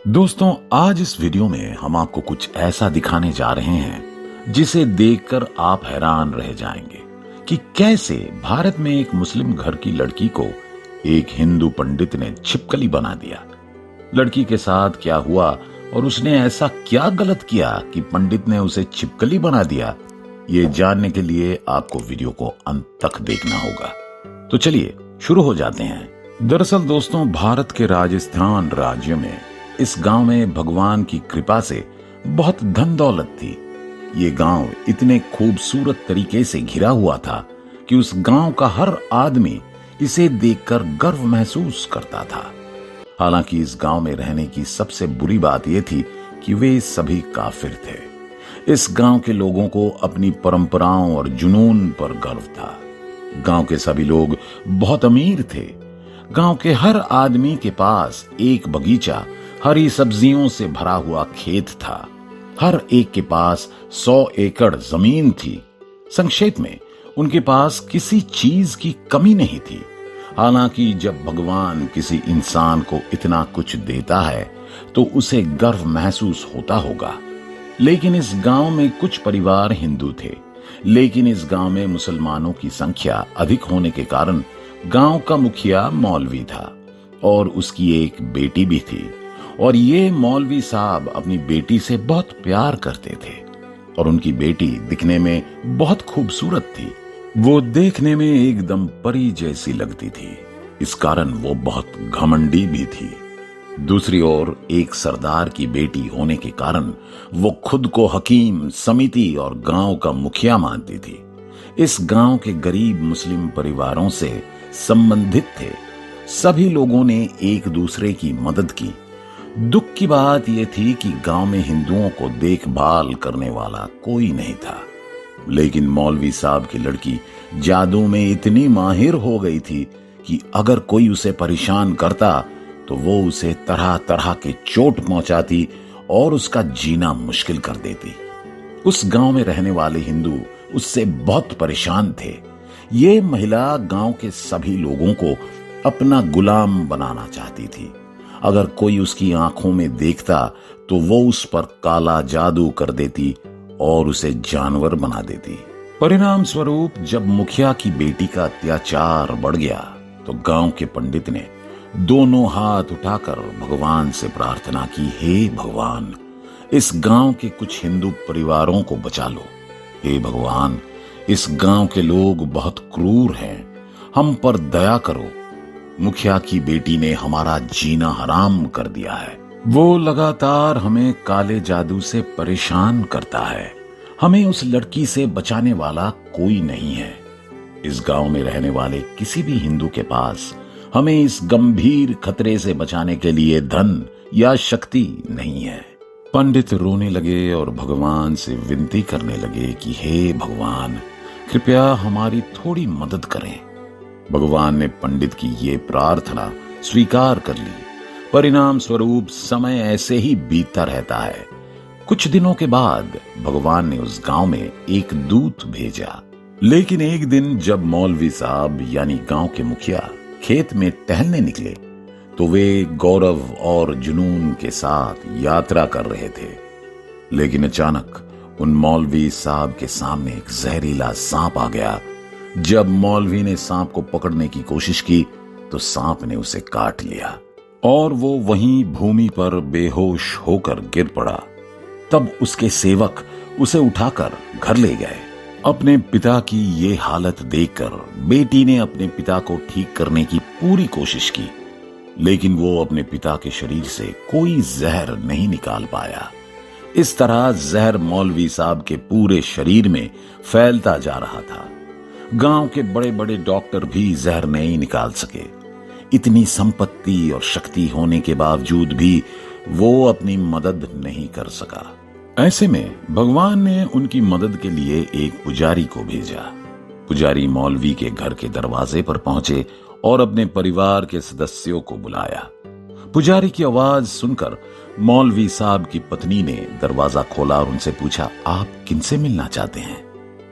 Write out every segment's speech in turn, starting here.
दोस्तों, आज इस वीडियो में हम आपको कुछ ऐसा दिखाने जा रहे हैं जिसे देखकर आप हैरान रह जाएंगे कि कैसे भारत में एक मुस्लिम घर की लड़की को एक हिंदू पंडित ने छिपकली बना दिया। लड़की के साथ क्या हुआ और उसने ऐसा क्या गलत किया कि पंडित ने उसे छिपकली बना दिया, ये जानने के लिए आपको वीडियो को अंत तक देखना होगा। तो चलिए शुरू हो जाते हैं। दरअसल दोस्तों, भारत के राजस्थान राज्य में इस गांव में भगवान की कृपा से बहुत धन दौलत थी। ये गांव इतने खूबसूरत तरीके से घिरा हुआ था कि उस गांव का हर आदमी इसे देखकर गर्व महसूस करता था। हालांकि इस गांव में रहने की सबसे बुरी बात यह थी कि वे सभी काफिर थे। इस गांव के लोगों को अपनी परंपराओं और जुनून पर गर्व था। गांव के सभी लोग बहुत अमीर थे। गांव के हर आदमी के पास एक बगीचा, हरी सब्जियों से भरा हुआ खेत था। हर एक के पास 100 एकड़ जमीन थी। संक्षेप में उनके पास किसी चीज की कमी नहीं थी। हालांकि जब भगवान किसी इंसान को इतना कुछ देता है तो उसे गर्व महसूस होता होगा। लेकिन इस गांव में कुछ परिवार हिंदू थे, लेकिन इस गांव में मुसलमानों की संख्या अधिक होने के कारण गांव का मुखिया मौलवी था और उसकी एक बेटी भी थी। और ये मौलवी साहब अपनी बेटी से बहुत प्यार करते थे और उनकी बेटी दिखने में बहुत खूबसूरत थी। वो देखने में एकदम परी जैसी लगती थी। इस कारण वो बहुत घमंडी भी थी। दूसरी ओर एक सरदार की बेटी होने के कारण वो खुद को हकीम, समिति और गांव का मुखिया मानती थी। इस गांव के गरीब मुस्लिम परिवारों से संबंधित थे। सभी लोगों ने एक दूसरे की मदद की। दुख की बात यह थी कि गांव में हिंदुओं को देखभाल करने वाला कोई नहीं था। लेकिन मौलवी साहब की लड़की जादू में इतनी माहिर हो गई थी कि अगर कोई उसे परेशान करता तो वो उसे तरह तरह के चोट पहुंचाती और उसका जीना मुश्किल कर देती। उस गांव में रहने वाले हिंदू उससे बहुत परेशान थे। ये महिला गांव के सभी लोगों को अपना गुलाम बनाना चाहती थी। अगर कोई उसकी आंखों में देखता तो वो उस पर काला जादू कर देती और उसे जानवर बना देती। परिणाम स्वरूप जब मुखिया की बेटी का अत्याचार बढ़ गया तो गांव के पंडित ने दोनों हाथ उठाकर भगवान से प्रार्थना की, हे भगवान, इस गांव के कुछ हिंदू परिवारों को बचा लो। हे भगवान, इस गांव के लोग बहुत क्रूर हैं, हम पर दया करो। मुखिया की बेटी ने हमारा जीना हराम कर दिया है। वो लगातार हमें काले जादू से परेशान करता है। हमें उस लड़की से बचाने वाला कोई नहीं है। इस गांव में रहने वाले किसी भी हिंदू के पास हमें इस गंभीर खतरे से बचाने के लिए धन या शक्ति नहीं है। पंडित रोने लगे और भगवान से विनती करने लगे कि हे भगवान, कृपया हमारी थोड़ी मदद करें। भगवान ने पंडित की ये प्रार्थना स्वीकार कर ली। परिणाम स्वरूप समय ऐसे ही बीतता रहता है। कुछ दिनों के बाद भगवान ने उस गांव में एक दूत भेजा। लेकिन एक दिन जब मौलवी साहब यानी गांव के मुखिया खेत में टहलने निकले तो वे गौरव और जुनून के साथ यात्रा कर रहे थे। लेकिन अचानक उन मौलवी साहब के सामने एक जहरीला सांप आ गया। जब मौलवी ने सांप को पकड़ने की कोशिश की तो सांप ने उसे काट लिया और वो वहीं भूमि पर बेहोश होकर गिर पड़ा। तब उसके सेवक उसे उठाकर घर ले गए। अपने पिता की ये हालत देखकर बेटी ने अपने पिता को ठीक करने की पूरी कोशिश की, लेकिन वो अपने पिता के शरीर से कोई जहर नहीं निकाल पाया। इस तरह जहर मौलवी साहब के पूरे शरीर में फैलता जा रहा था। गांव के बड़े बड़े डॉक्टर भी जहर नहीं निकाल सके। इतनी संपत्ति और शक्ति होने के बावजूद भी वो अपनी मदद नहीं कर सका। ऐसे में भगवान ने उनकी मदद के लिए एक पुजारी को भेजा। पुजारी मौलवी के घर के दरवाजे पर पहुंचे और अपने परिवार के सदस्यों को बुलाया। पुजारी की आवाज सुनकर मौलवी साहब की पत्नी ने दरवाजा खोला और उनसे पूछा, आप किनसे मिलना चाहते हैं?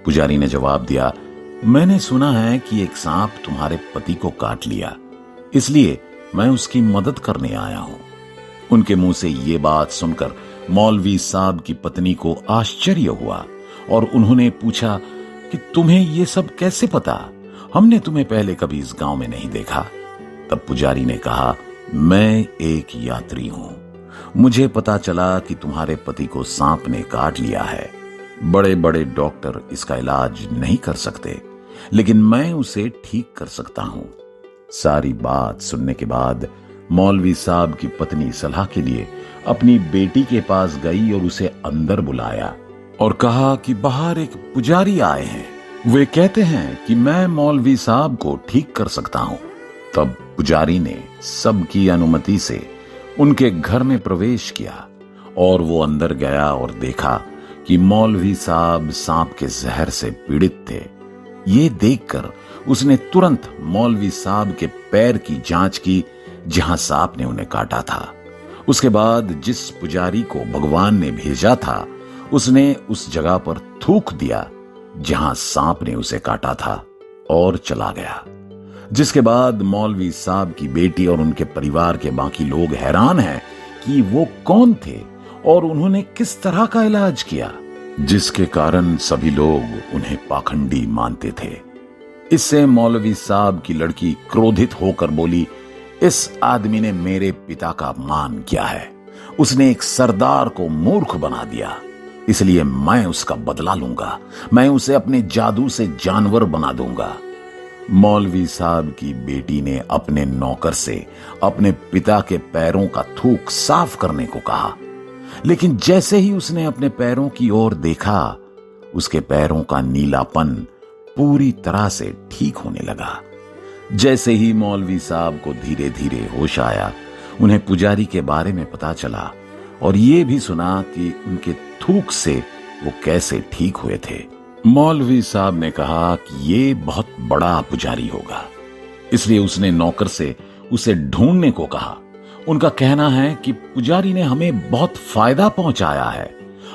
पुजारी ने जवाब दिया, मैंने सुना है कि एक सांप तुम्हारे पति को काट लिया, इसलिए मैं उसकी मदद करने आया हूं। उनके मुंह से ये बात सुनकर मौलवी साहब की पत्नी को आश्चर्य हुआ और उन्होंने पूछा कि तुम्हें ये सब कैसे पता? हमने तुम्हें पहले कभी इस गांव में नहीं देखा। तब पुजारी ने कहा, मैं एक यात्री हूं। मुझे पता चला कि तुम्हारे पति को सांप ने काट लिया है। बड़े बड़े डॉक्टर इसका इलाज नहीं कर सकते, लेकिन मैं उसे ठीक कर सकता हूं। सारी बात सुनने के बाद मौलवी साहब की पत्नी सलाह के लिए अपनी बेटी के पास गई और उसे अंदर बुलाया और कहा कि बाहर एक पुजारी आए हैं। वे कहते हैं कि मैं मौलवी साहब को ठीक कर सकता हूं। तब पुजारी ने सबकी अनुमति से उनके घर में प्रवेश किया और वो अंदर गया और देखा कि मौलवी साहब सांप के जहर से पीड़ित थे। ये देखकर उसने तुरंत मौलवी साहब के पैर की जांच की जहां सांप ने उन्हें काटा था। उसके बाद जिस पुजारी को भगवान ने भेजा था उसने उस जगह पर थूक दिया जहां सांप ने उसे काटा था और चला गया। जिसके बाद मौलवी साहब की बेटी और उनके परिवार के बाकी लोग हैरान हैं कि वो कौन थे और उन्होंने किस तरह का इलाज किया, जिसके कारण सभी लोग उन्हें पाखंडी मानते थे। इससे मौलवी साहब की लड़की क्रोधित होकर बोली, इस आदमी ने मेरे पिता का अपमान किया है। उसने एक सरदार को मूर्ख बना दिया, इसलिए मैं उसका बदला लूंगा। मैं उसे अपने जादू से जानवर बना दूंगा। मौलवी साहब की बेटी ने अपने नौकर से अपने पिता के पैरों का थूक साफ करने को कहा, लेकिन जैसे ही उसने अपने पैरों की ओर देखा, उसके पैरों का नीलापन पूरी तरह से ठीक होने लगा। जैसे ही मौलवी साहब को धीरे धीरे होश आया, उन्हें पुजारी के बारे में पता चला और ये भी सुना कि उनके थूक से वो कैसे ठीक हुए थे। मौलवी साहब ने कहा कि ये बहुत बड़ा पुजारी होगा, इसलिए उसने नौकर से उसे ढूंढने को कहा। उनका कहना है कि पुजारी ने हमें बहुत फायदा पहुंचाया है,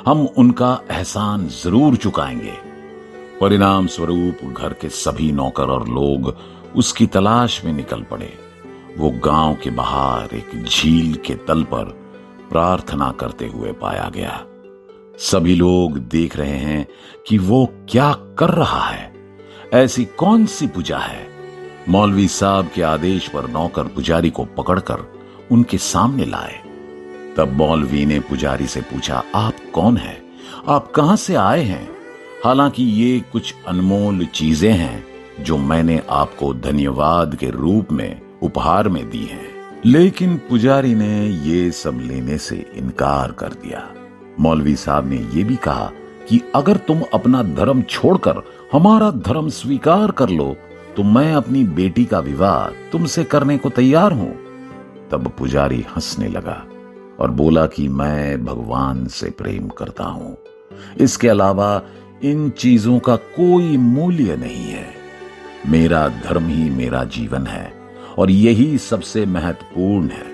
हम उनका एहसान जरूर चुकाएंगे। परिणाम स्वरूप घर के सभी नौकर और लोग उसकी तलाश में निकल पड़े। वो गांव के बाहर एक झील के तल पर प्रार्थना करते हुए पाया गया। सभी लोग देख रहे हैं कि वो क्या कर रहा है। ऐसी कौन सी पूजा है? मौलवी साहब के आदेश पर नौकर पुजारी को पकड़कर उनके सामने लाए। तब मौलवी ने पुजारी से पूछा, आप कौन हैं? आप कहां से आए हैं? हालांकि ये कुछ अनमोल चीजें हैं जो मैंने आपको धन्यवाद के रूप में उपहार में दी हैं। लेकिन पुजारी ने ये सब लेने से इनकार कर दिया। मौलवी साहब ने यह भी कहा कि अगर तुम अपना धर्म छोड़कर हमारा धर्म स्वीकार कर लो तो मैं अपनी बेटी का विवाह तुमसे करने को तैयार हूं। तब पुजारी हंसने लगा और बोला कि मैं भगवान से प्रेम करता हूं। इसके अलावा इन चीजों का कोई मूल्य नहीं है। मेरा धर्म ही मेरा जीवन है और यही सबसे महत्वपूर्ण है।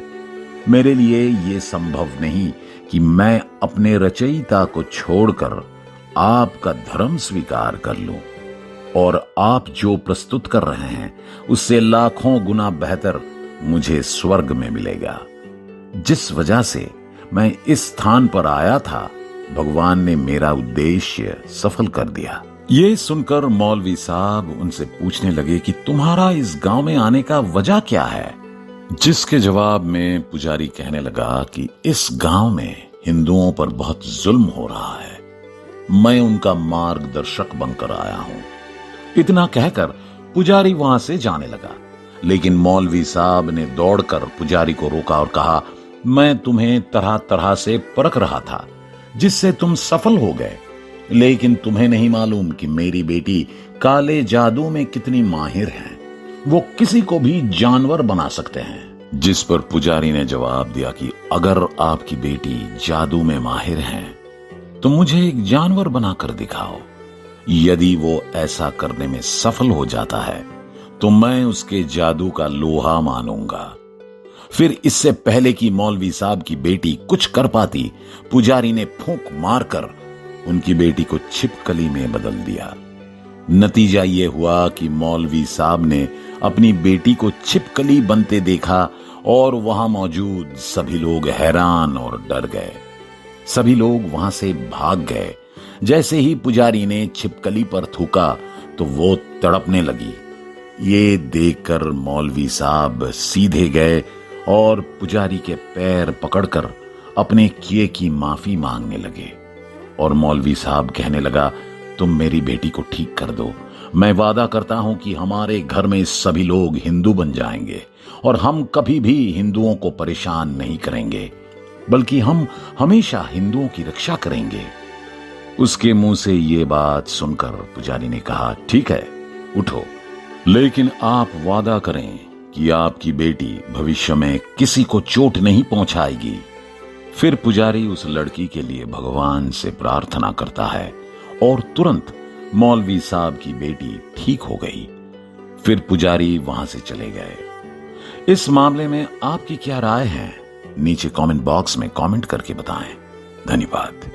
मेरे लिए यह संभव नहीं कि मैं अपने रचयिता को छोड़कर आपका धर्म स्वीकार कर लूं, और आप जो प्रस्तुत कर रहे हैं उससे लाखों गुना बेहतर मुझे स्वर्ग में मिलेगा। जिस वजह से मैं इस स्थान पर आया था, भगवान ने मेरा उद्देश्य सफल कर दिया। ये सुनकर मौलवी साहब उनसे पूछने लगे कि तुम्हारा इस गांव में आने का वजह क्या है? जिसके जवाब में पुजारी कहने लगा कि इस गांव में हिंदुओं पर बहुत जुल्म हो रहा है। मैं उनका मार्गदर्शक बनकर आया हूं। इतना कहकर पुजारी वहां से जाने लगा, लेकिन मौलवी साहब ने दौड़कर पुजारी को रोका और कहा, मैं तुम्हें तरह तरह से परख रहा था जिससे तुम सफल हो गए, लेकिन तुम्हें नहीं मालूम कि मेरी बेटी काले जादू में कितनी माहिर है। वो किसी को भी जानवर बना सकते हैं। जिस पर पुजारी ने जवाब दिया कि अगर आपकी बेटी जादू में माहिर है तो मुझे एक जानवर बनाकर दिखाओ। यदि वो ऐसा करने में सफल हो जाता है तो मैं उसके जादू का लोहा मानूंगा। फिर इससे पहले कि मौलवी साहब की बेटी कुछ कर पाती, पुजारी ने फूंक मारकर उनकी बेटी को छिपकली में बदल दिया। नतीजा ये हुआ कि मौलवी साहब ने अपनी बेटी को छिपकली बनते देखा और वहां मौजूद सभी लोग हैरान और डर गए। सभी लोग वहां से भाग गए। जैसे ही पुजारी ने छिपकली पर थूका तो वो तड़पने लगी। ये देखकर मौलवी साहब सीधे गए और पुजारी के पैर पकड़कर अपने किए की माफी मांगने लगे। और मौलवी साहब कहने लगा, तुम मेरी बेटी को ठीक कर दो। मैं वादा करता हूं कि हमारे घर में सभी लोग हिंदू बन जाएंगे और हम कभी भी हिंदुओं को परेशान नहीं करेंगे, बल्कि हम हमेशा हिंदुओं की रक्षा करेंगे। उसके मुंह से ये बात सुनकर पुजारी ने कहा, ठीक है, उठो, लेकिन आप वादा करें कि आपकी बेटी भविष्य में किसी को चोट नहीं पहुंचाएगी। फिर पुजारी उस लड़की के लिए भगवान से प्रार्थना करता है और तुरंत मौलवी साहब की बेटी ठीक हो गई। फिर पुजारी वहां से चले गए। इस मामले में आपकी क्या राय है? नीचे कमेंट बॉक्स में कमेंट करके बताएं। धन्यवाद।